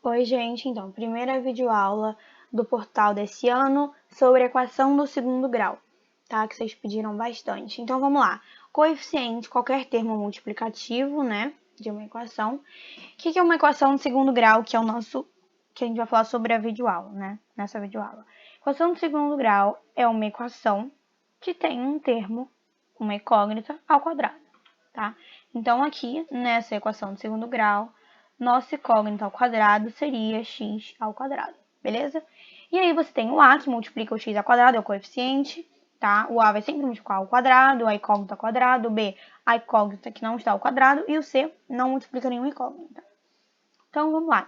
Oi, gente. Então, primeira videoaula do portal desse ano sobre equação do segundo grau, tá? Que vocês pediram bastante. Então, vamos lá. Coeficiente, qualquer termo multiplicativo, né? De uma equação. O que é uma equação do segundo grau, que é o nosso... que a gente vai falar sobre a videoaula, né? Nessa videoaula. Equação do segundo grau é uma equação que tem um termo, uma incógnita, ao quadrado, tá? Então, aqui, nessa equação do segundo grau, nossa incógnita ao quadrado seria x ao quadrado, beleza? E aí você tem o a, que multiplica o x ao quadrado, é o coeficiente, tá? O a vai sempre multiplicar ao quadrado, a incógnita ao quadrado, o b, a incógnita que não está ao quadrado, e o c não multiplica nenhuma incógnita. Então, vamos lá.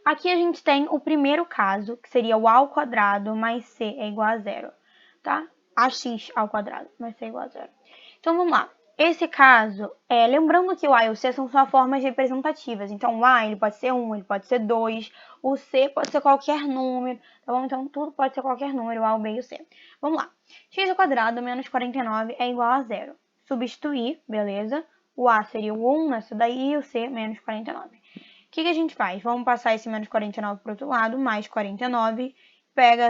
Aqui a gente tem o primeiro caso, que seria o a ao quadrado mais c é igual a zero, tá? Ax ao quadrado mais c é igual a zero. Então, vamos lá. Esse caso, lembrando que o a e o c são só formas representativas. Então, o a ele pode ser 1, ele pode ser 2, o c pode ser qualquer número, tá bom? Então, tudo pode ser qualquer número, o a, o b e o c. Vamos lá. X ao quadrado menos 49 é igual a zero. Substituir, beleza? O a seria o 1 nessa daí e o c menos 49. O que a gente faz? Vamos passar esse menos 49 para o outro lado, mais 49, pega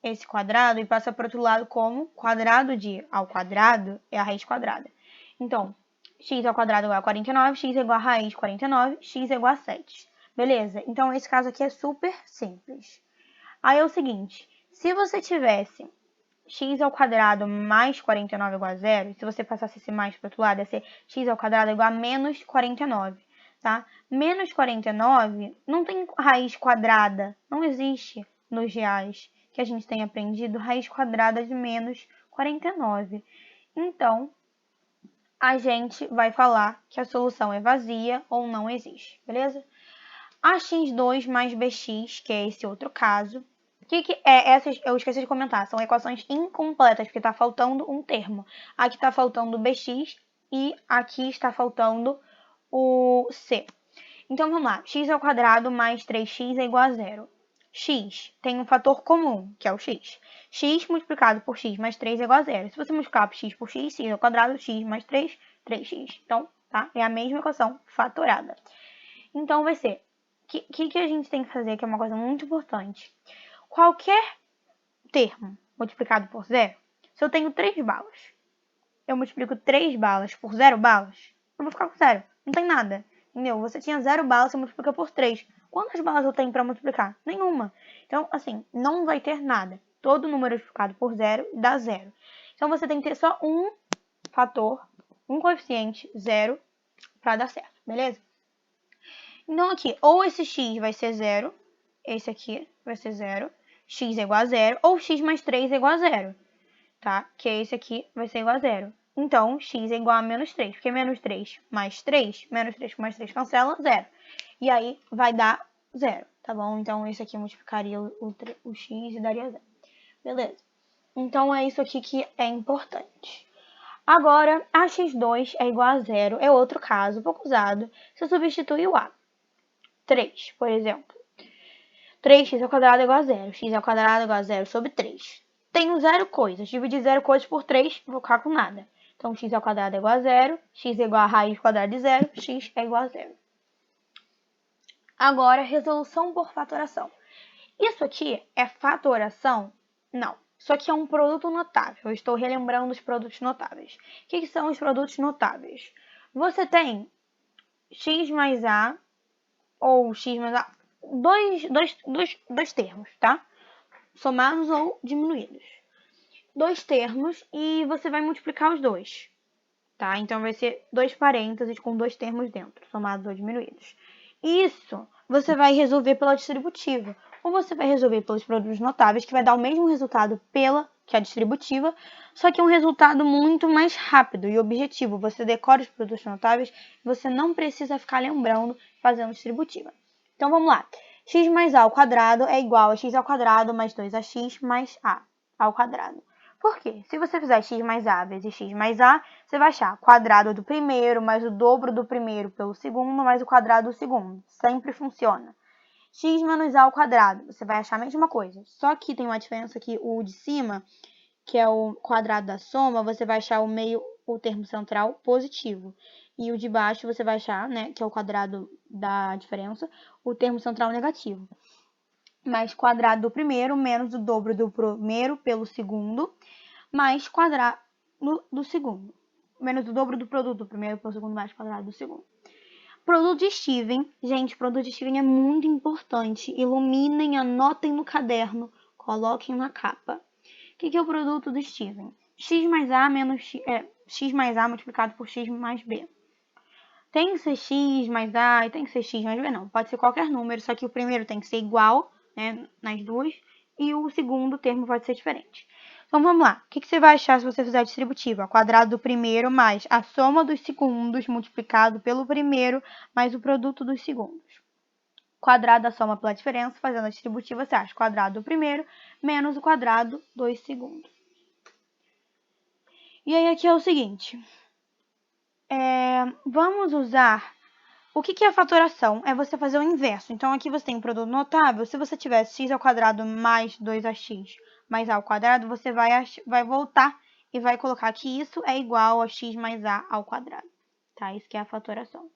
esse quadrado e passa para o outro lado como quadrado de ao quadrado é a raiz quadrada. Então, x ao quadrado é igual a 49, x é igual a raiz de 49, x é igual a 7. Beleza? Então, esse caso aqui é super simples. Aí é o seguinte, se você tivesse x ao quadrado mais 49 igual a zero, se você passasse esse mais para o outro lado, ia ser x ao quadrado igual a menos 49, tá? Menos 49 não tem raiz quadrada, não existe nos reais que a gente tem aprendido raiz quadrada de menos 49. Então, a gente vai falar que a solução é vazia ou não existe, beleza? Ax2 mais bx, que é esse outro caso. O que é essas? Eu esqueci de comentar, são equações incompletas, porque está faltando um termo. Aqui está faltando o bx e aqui está faltando o c. Então, vamos lá. X ao quadrado mais 3x é igual a zero. X tem um fator comum, que é o x. X multiplicado por x mais 3 é igual a zero. Se você multiplicar x por x ao quadrado, x mais 3, 3x. Então, tá? É a mesma equação fatorada. Então, vai ser... O que a gente tem que fazer, que é uma coisa muito importante? Qualquer termo multiplicado por zero, se eu tenho 3 balas, eu multiplico 3 balas por 0 balas, eu vou ficar com zero. Não tem nada. Entendeu? Você tinha 0 balas, você multiplica por 3. Quantas balas eu tenho para multiplicar? Nenhuma. Então, assim, não vai ter nada. Todo número multiplicado por zero dá zero. Então, você tem que ter só um fator, um coeficiente, zero, para dar certo. Beleza? Então, aqui, ou esse x vai ser zero, esse aqui vai ser zero, x é igual a zero, ou x mais 3 é igual a zero, tá? Que esse aqui vai ser igual a zero. Então, x é igual a menos 3, porque menos 3 mais 3, menos 3 com mais 3 cancela, zero. E aí, vai dar zero, tá bom? Então, esse aqui multiplicaria o x e daria zero. Beleza? Então, é isso aqui que é importante. Agora, ax2 é igual a zero, é outro caso pouco usado, se eu substituir o a. 3, por exemplo. 3x ao quadrado é igual a zero. X ao quadrado é igual a zero sobre 3. Tenho zero coisas. Dividir zero coisas por 3, vou ficar com nada. Então, x ao quadrado é igual a zero. X é igual a raiz quadrada de zero. X é igual a zero. Agora, resolução por fatoração. Isso aqui é fatoração? Não. Isso aqui é um produto notável. Eu estou relembrando os produtos notáveis. O que são os produtos notáveis? Você tem x mais a ou x mais a, dois termos, tá? Somados ou diminuídos. Dois termos e você vai multiplicar os dois, tá? Então, vai ser dois parênteses com dois termos dentro, somados ou diminuídos. Isso você vai resolver pela distributiva, ou você vai resolver pelos produtos notáveis, que vai dar o mesmo resultado que a distributiva, só que um resultado muito mais rápido e objetivo. Você decora os produtos notáveis, você não precisa ficar lembrando fazendo distributiva. Então, vamos lá. X mais a ao quadrado é igual a x ao quadrado mais 2ax mais a ao quadrado. Por quê? Se você fizer x mais a vezes x mais a, você vai achar quadrado do primeiro mais o dobro do primeiro pelo segundo mais o quadrado do segundo. Sempre funciona. X menos a ao quadrado, você vai achar a mesma coisa. Só que tem uma diferença que o de cima, que é o quadrado da soma, você vai achar o termo central positivo. E o de baixo você vai achar, né, que é o quadrado da diferença, o termo central negativo. Mais quadrado do primeiro menos o dobro do primeiro pelo segundo, mais quadrado do segundo. Menos o dobro do produto do primeiro pelo segundo, mais quadrado do segundo. Produto de Steven. Gente, produto de Steven é muito importante. Iluminem, anotem no caderno, coloquem na capa. O que é o produto do Steven? X mais A menos X mais A multiplicado por X mais B. Tem que ser X mais A e tem que ser X mais B, não. Pode ser qualquer número, só que o primeiro tem que ser igual, né, nas duas, e o segundo termo pode ser diferente. Então, vamos lá. O que você vai achar se você fizer a distributiva? O quadrado do primeiro mais a soma dos segundos multiplicado pelo primeiro mais o produto dos segundos. Quadrado da soma pela diferença, fazendo a distributiva, você acha o quadrado do primeiro menos o quadrado dos segundos. E aí, aqui é o seguinte. Vamos usar... O que é a fatoração? É você fazer o inverso. Então, aqui você tem um produto notável. Se você tivesse x ao quadrado mais 2ax mais a ao quadrado, você vai voltar e vai colocar que isso é igual a x mais a ao quadrado. Tá? Isso que é a fatoração.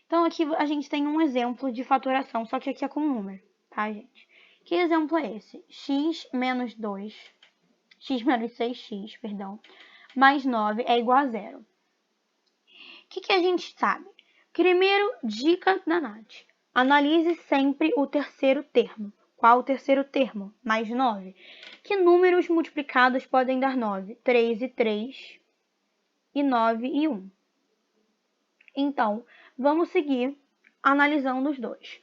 Então, aqui a gente tem um exemplo de fatoração, só que aqui é com número, tá, gente? Que exemplo é esse? X menos 6x, perdão, mais 9 é igual a zero. O que a gente sabe? Primeiro, dica da Nath. Analise sempre o terceiro termo. Qual o terceiro termo? Mais 9. Que números multiplicados podem dar 9? 3 e 3 e 9 e 1. Então, vamos seguir analisando os dois.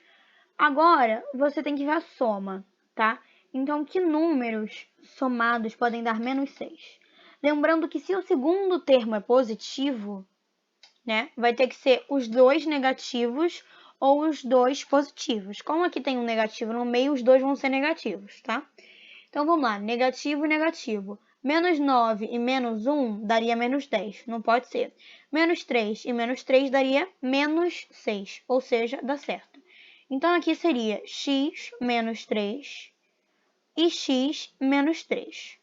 Agora, você tem que ver a soma, tá? Então, que números somados podem dar menos 6? Lembrando que se o segundo termo é positivo, né, vai ter que ser os dois negativos ou os dois positivos. Como aqui tem um negativo no meio, os dois vão ser negativos, tá? Então, vamos lá. Negativo e negativo. Menos 9 e menos 1 daria menos 10. Não pode ser. Menos 3 e menos 3 daria menos 6. Ou seja, dá certo. Então, aqui seria x menos 3 e x menos 3.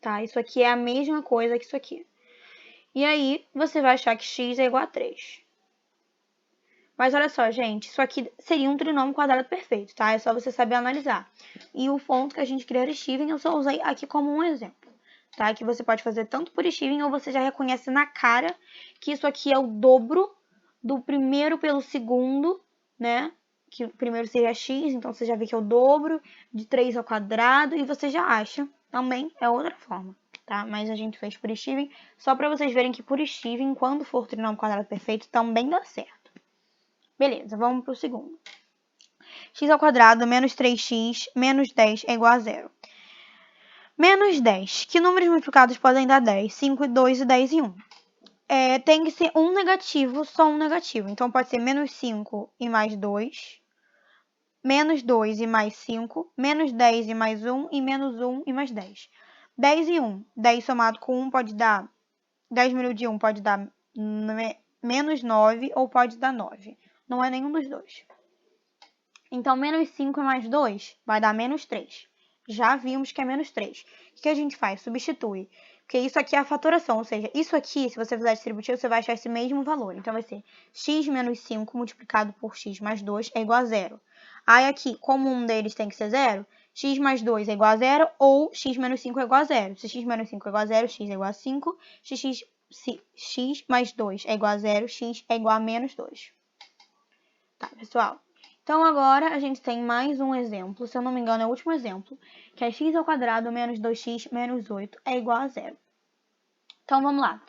Tá? Isso aqui é a mesma coisa que isso aqui. E aí, você vai achar que x é igual a 3. Mas olha só, gente, isso aqui seria um trinômio quadrado perfeito, tá? É só você saber analisar. E o ponto que a gente criou era Steven, eu só usei aqui como um exemplo, tá? Que você pode fazer tanto por Steven ou você já reconhece na cara que isso aqui é o dobro do primeiro pelo segundo, né? Que o primeiro seria x, então você já vê que é o dobro de 3 ao quadrado e você já acha. Também é outra forma, tá? Mas a gente fez por Steven só para vocês verem que por Steven, quando for trinômio quadrado perfeito, também dá certo. Beleza, vamos para o segundo. X ao quadrado menos 3x menos 10 é igual a zero. Menos 10. Que números multiplicados podem dar 10? 5 e 2 e 10 e 1. Tem que ser um negativo, só um negativo. Então, pode ser menos 5 e mais 2, menos 2 e mais 5, menos 10 e mais 1 e menos 1 e mais 10. 10 e 1. 10 somado com 1 pode dar... 10 menos de 1 pode dar menos 9 ou pode dar 9. Não é nenhum dos dois. Então, menos 5 mais 2 vai dar menos 3. Já vimos que é menos 3. O que a gente faz? Substitui. Porque isso aqui é a fatoração, ou seja, isso aqui, se você fizer distributivo, você vai achar esse mesmo valor. Então, vai ser x menos 5 multiplicado por x mais 2 é igual a zero. Aí, aqui, como um deles tem que ser zero, x mais 2 é igual a zero ou x menos 5 é igual a zero. Se x menos 5 é igual a zero, x é igual a 5. Se x mais 2 é igual a zero, x é igual a menos 2. Tá, pessoal? Então, agora a gente tem mais um exemplo, se eu não me engano é o último exemplo, que é x ao quadrado menos 2x menos 8 é igual a zero. Então, vamos lá.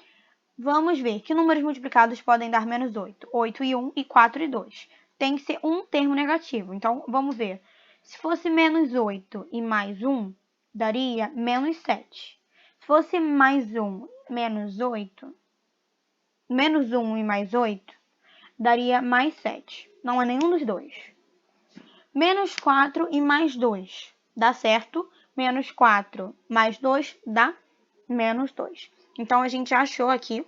Vamos ver que números multiplicados podem dar menos 8. 8 e 1 e 4 e 2. Tem que ser um termo negativo. Então, vamos ver. Se fosse menos 8 e mais 1, daria menos 7. Se fosse mais 1 menos 8, menos 1 e mais 8, daria mais 7. Não é nenhum dos dois. Menos 4 e mais 2. Dá certo? Menos 4 mais 2 dá menos 2. Então, a gente achou aqui,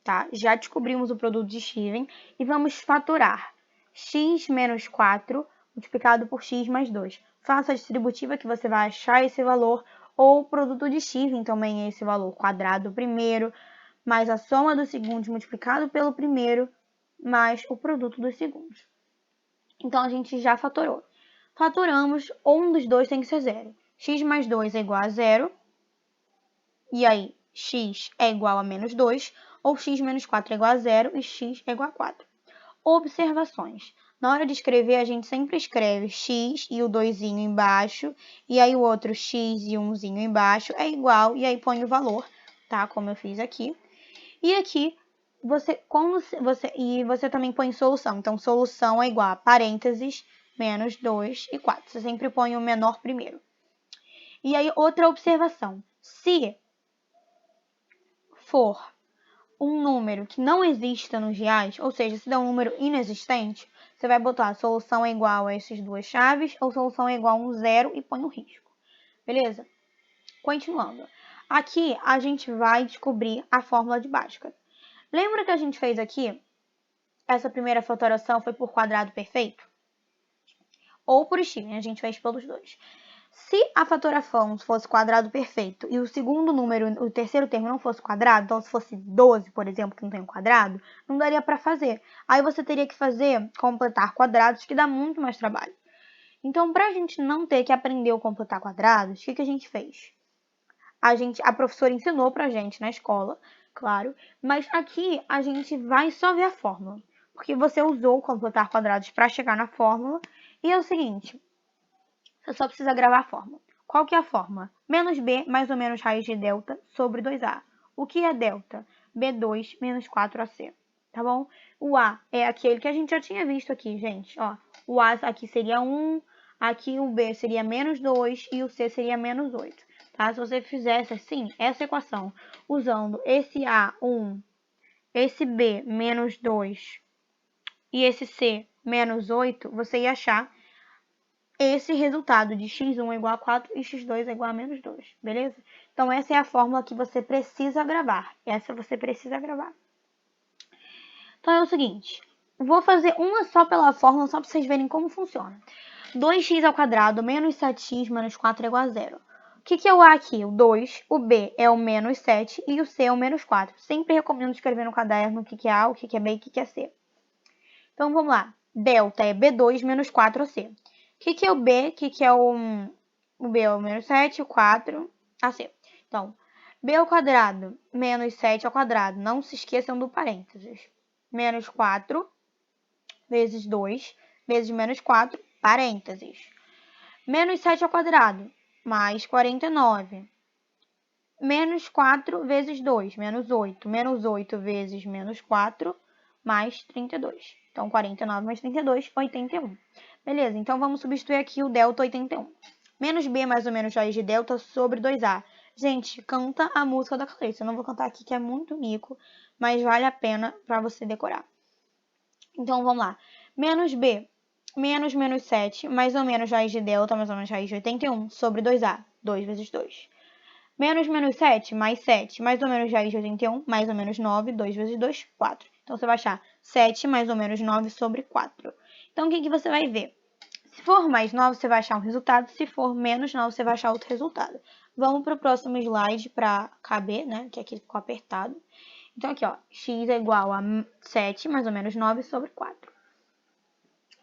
tá? Já descobrimos o produto de Steven e vamos fatorar. X menos 4 multiplicado por x mais 2. Faça a distributiva que você vai achar esse valor, ou o produto de Steven também é esse valor. Quadrado do primeiro, mais a soma dos segundos multiplicado pelo primeiro, mais o produto dos segundos. Então, a gente já fatorou. Fatoramos, um dos dois tem que ser zero. X mais 2 é igual a zero. E aí, x é igual a menos 2, ou x menos 4 é igual a zero e x é igual a 4. Observações. Na hora de escrever, a gente sempre escreve x e o 2 embaixo, e aí o outro x e 1 embaixo é igual, e aí põe o valor, tá? Como eu fiz aqui. E aqui, você também põe solução. Então, solução é igual a parênteses, menos 2 e 4. Você sempre põe o menor primeiro. E aí, outra observação. Se for um número que não exista nos reais, ou seja, se der um número inexistente, você vai botar a solução é igual a essas duas chaves, ou solução é igual a um zero e põe um risco. Beleza? Continuando. Aqui, a gente vai descobrir a fórmula de Bhaskara. Lembra que a gente fez aqui? Essa primeira fatoração foi por quadrado perfeito? Ou por estilo, a gente fez pelos dois. Se a fatoração fosse quadrado perfeito e o segundo número, o terceiro termo não fosse quadrado, então se fosse 12, por exemplo, que não tem um quadrado, não daria para fazer. Aí você teria que completar quadrados, que dá muito mais trabalho. Então, para a gente não ter que aprender a completar quadrados, o que a gente fez? A professora ensinou pra gente na escola, claro, mas aqui a gente vai só ver a fórmula, porque você usou completar quadrados para chegar na fórmula, e é o seguinte, você só precisa gravar a fórmula. Qual que é a fórmula? Menos b mais ou menos raiz de delta sobre 2a. O que é delta? B2 menos 4ac, tá bom? O a é aquele que a gente já tinha visto aqui, gente, ó. O a aqui seria 1, aqui o b seria menos 2 e o c seria menos 8, tá? Se você fizesse assim, essa equação, usando esse A1, esse B menos 2 e esse C menos 8, você ia achar esse resultado de x1 é igual a 4 e x2 é igual a menos 2, beleza? Então, essa é a fórmula que você precisa gravar. Essa você precisa gravar. Então, é o seguinte, vou fazer uma só pela fórmula, só para vocês verem como funciona. 2x ao quadrado menos 7x menos 4 é igual a zero. O que é o A aqui? O 2, o B é o menos 7 e o C é o menos 4. Sempre recomendo escrever no caderno o que é A, o que é B e o que é C. Então, vamos lá. Delta é B2 menos 4AC. O que é o B? O que é o B é o menos 7, o 4, AC. Então, B ao quadrado menos 7 ao quadrado. Não se esqueçam do parênteses. Menos 4 vezes 2 vezes menos 4, parênteses. Menos 7 ao quadrado, mais 49. Menos 4 vezes 2, menos 8. Menos 8 vezes menos 4, mais 32. Então, 49 mais 32, 81. Beleza, então vamos substituir aqui o delta 81. Menos b mais ou menos raiz de delta sobre 2a. Gente, canta a música da Clarice. Eu não vou cantar aqui, que é muito mico, mas vale a pena para você decorar. Então, vamos lá. Menos b, menos 7, mais ou menos raiz de delta, mais ou menos raiz de 81, sobre 2a. 2 vezes 2. Menos 7, mais 7, mais ou menos raiz de 81, mais ou menos 9, 2 vezes 2, 4. Então, você vai achar 7 mais ou menos 9 sobre 4. Então, o que você vai ver? Se for mais 9, você vai achar um resultado. Se for menos 9, você vai achar outro resultado. Vamos para o próximo slide para caber, né? Que aqui ficou apertado. Então, aqui, ó, x é igual a 7 mais ou menos 9 sobre 4.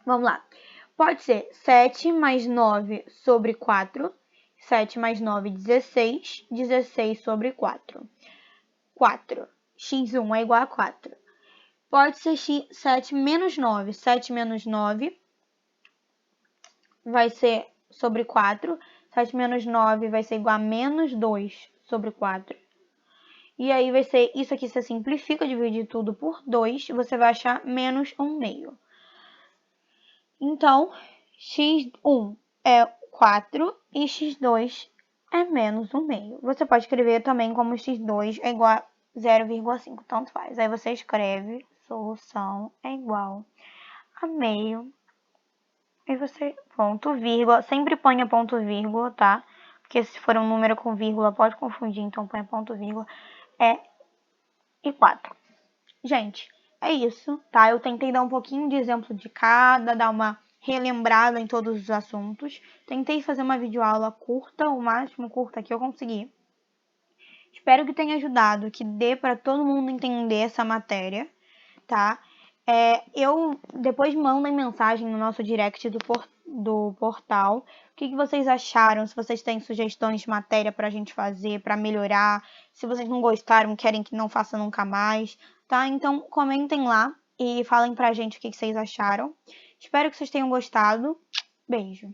Vamos lá. Pode ser 7 mais 9 sobre 4. 7 mais 9, 16. 16 sobre 4. 4. x1 é igual a 4. Pode ser 7 menos 9. 7 menos 9 vai ser sobre 4. 7 menos 9 vai ser igual a menos 2 sobre 4. E aí vai ser, isso aqui você simplifica, divide tudo por 2, e você vai achar menos 1 meio. Então, x1 é 4 e x2 é menos 1 meio. Você pode escrever também como x2 é igual a 0,5, tanto faz. Aí você escreve solução é igual a meio. E você, ponto, vírgula, sempre ponha ponto, vírgula, tá? Porque se for um número com vírgula, pode confundir, então põe ponto, vírgula, e 4. Gente, é isso, tá? Eu tentei dar um pouquinho de exemplo de cada, dar uma relembrada em todos os assuntos. Tentei fazer uma videoaula curta, o máximo curta que eu consegui. Espero que tenha ajudado, que dê para todo mundo entender essa matéria, tá? Depois mandem mensagem no nosso direct do portal. O que vocês acharam? Se vocês têm sugestões de matéria para a gente fazer, para melhorar. Se vocês não gostaram, querem que não faça nunca mais, tá? Então comentem lá e falem pra gente o que vocês acharam. Espero que vocês tenham gostado. Beijo!